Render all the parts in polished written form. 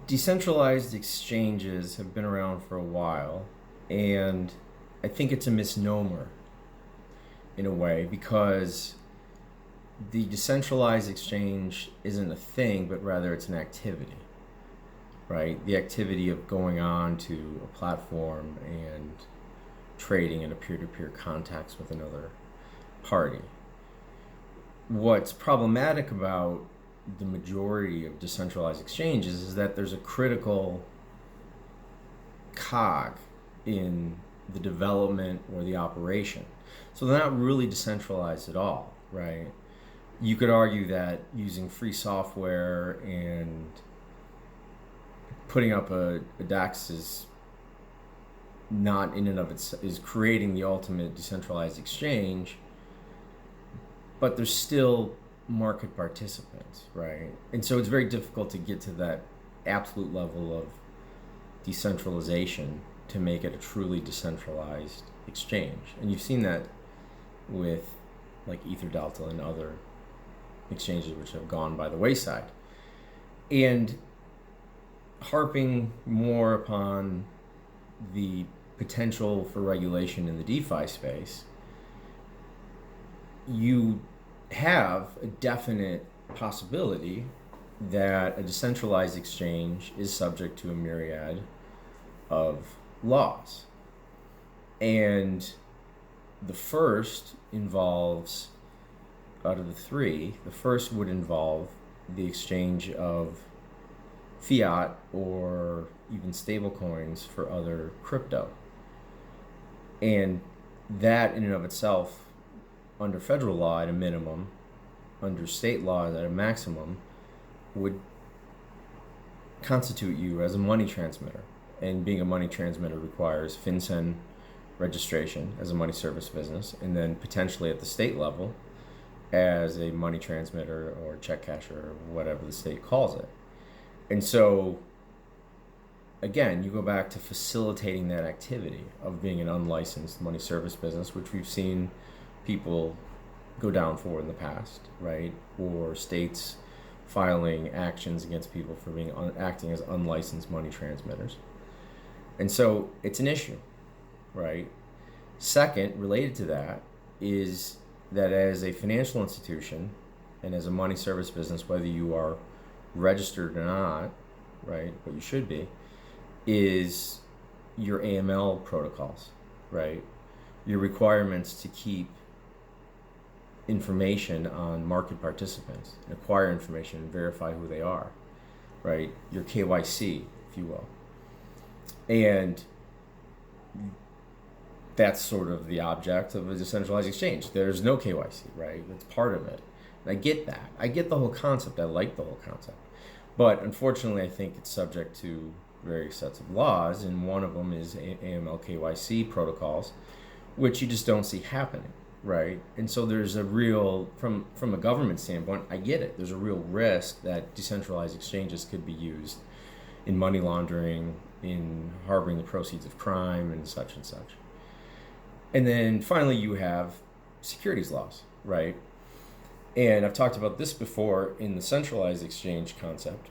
Decentralized exchanges have been around for a while, and I think it's a misnomer in a way because the decentralized exchange isn't a thing, but rather it's an activity, right? The activity of going on to a platform and trading in a peer-to-peer context with another party. What's problematic about the majority of decentralized exchanges is that there's a critical cog in the development or the operation. So they're not really decentralized at all, right? You could argue that using free software and putting up a DEX is not in and of itself is creating the ultimate decentralized exchange, but there's still market participants, right? And so it's very difficult to get to that absolute level of decentralization to make it a truly decentralized exchange. And you've seen that with like EtherDelta and other exchanges which have gone by the wayside. And harping more upon the potential for regulation in the DeFi space, you have a definite possibility that a decentralized exchange is subject to a myriad of laws. And the first involves, out of the three, the first would involve the exchange of fiat or even stable coins for other crypto. And that in and of itself, under federal law at a minimum, under state law at a maximum, would constitute you as a money transmitter. And being a money transmitter requires FinCEN registration as a money service business, and then potentially at the state level as a money transmitter or check casher or whatever the state calls it. And so, again, you go back to facilitating that activity of being an unlicensed money service business, which we've seen people go down for in the past, right? Or states filing actions against people for being acting as unlicensed money transmitters. And so it's an issue, right? Second, related to that, is that as a financial institution and as a money service business, whether you are registered or not, right, what you should be, is your AML protocols, right? Your requirements to keep information on market participants, and acquire information and verify who they are, right? Your KYC, if you will. And that's sort of the object of a decentralized exchange. There's no KYC, right? That's part of it. And I get that. I get the whole concept. I like the whole concept. But unfortunately, I think it's subject to various sets of laws, and one of them is AML KYC protocols, which you just don't see happening, right? And so there's a real, from a government standpoint, I get it. There's a real risk that decentralized exchanges could be used in money laundering, in harboring the proceeds of crime, and such and such. And then finally, you have securities laws, right? And I've talked about this before in the centralized exchange concept,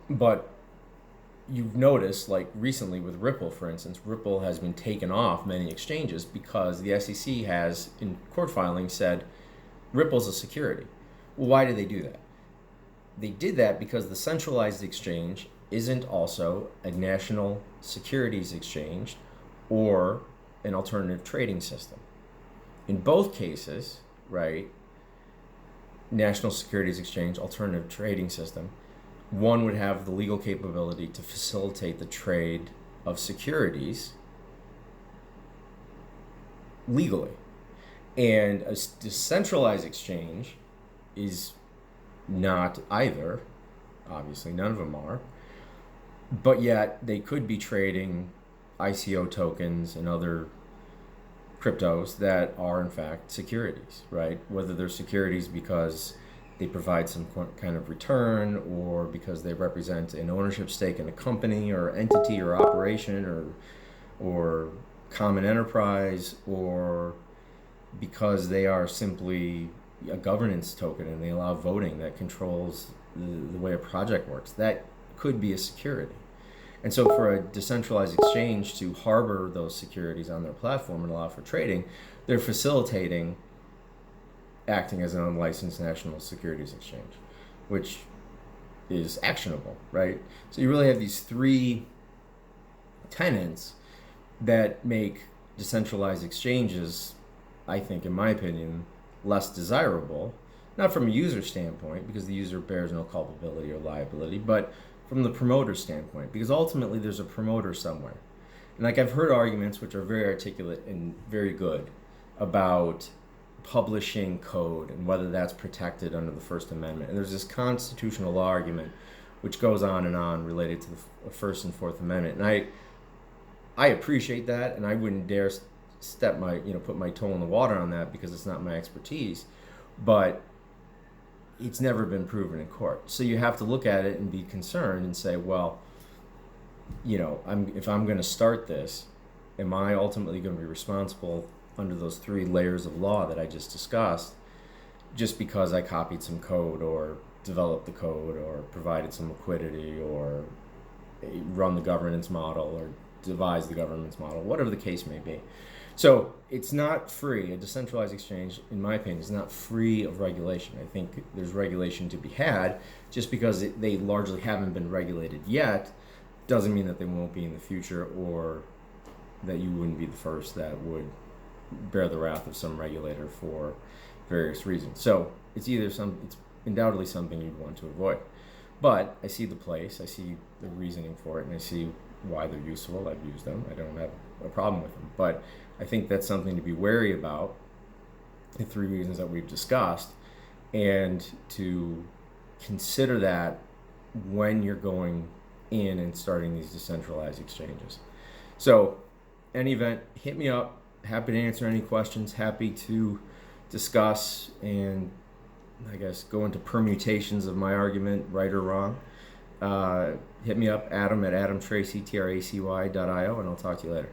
but you've noticed, like recently with Ripple, for instance, Ripple has been taken off many exchanges because the SEC has, in court filing, said Ripple's a security. Well, why did they do that? They did that because the centralized exchange isn't also a national securities exchange or an alternative trading system. In both cases, right, national securities exchange, alternative trading system, one would have the legal capability to facilitate the trade of securities legally. And a decentralized exchange is not either. Obviously, none of them are. But yet, they could be trading ICO tokens and other cryptos that are, in fact, securities, right? Whether they're securities because they provide some kind of return, or because they represent an ownership stake in a company or entity or operation or common enterprise, or because they are simply a governance token and they allow voting that controls the way a project works. That could be a security. And so for a decentralized exchange to harbor those securities on their platform and allow for trading, they're facilitating acting as an unlicensed national securities exchange, which is actionable, right? So you really have these three tenets that make decentralized exchanges, I think, in my opinion, less desirable, not from a user standpoint, because the user bears no culpability or liability, but from the promoter standpoint, because ultimately there's a promoter somewhere. And like I've heard arguments which are very articulate and very good about publishing code and whether that's protected under the First Amendment. And there's this constitutional law argument which goes on and on related to the First and Fourth Amendment. And I appreciate that, and I wouldn't dare put my toe in the water on that because it's not my expertise. But it's never been proven in court. So you have to look at it and be concerned and say, well, if I'm going to start this, am I ultimately going to be responsible under those three layers of law that I just discussed, just because I copied some code or developed the code or provided some liquidity or run the governance model or devise the governance model, whatever the case may be. So it's not free. A decentralized exchange, in my opinion, is not free of regulation. I think there's regulation to be had. Just because they largely haven't been regulated yet doesn't mean that they won't be in the future, or that you wouldn't be the first that would bear the wrath of some regulator for various reasons. So it's undoubtedly something you'd want to avoid. But I see the place, I see the reasoning for it, and I see why they're useful. I've used them. I don't have a problem with them. But I think that's something to be wary about, the three reasons that we've discussed, and to consider that when you're going in and starting these decentralized exchanges. So, in any event, hit me up. Happy to answer any questions. Happy to discuss and, I guess, go into permutations of my argument, right or wrong. Hit me up, Adam at adamtracy, tracy.io, and I'll talk to you later.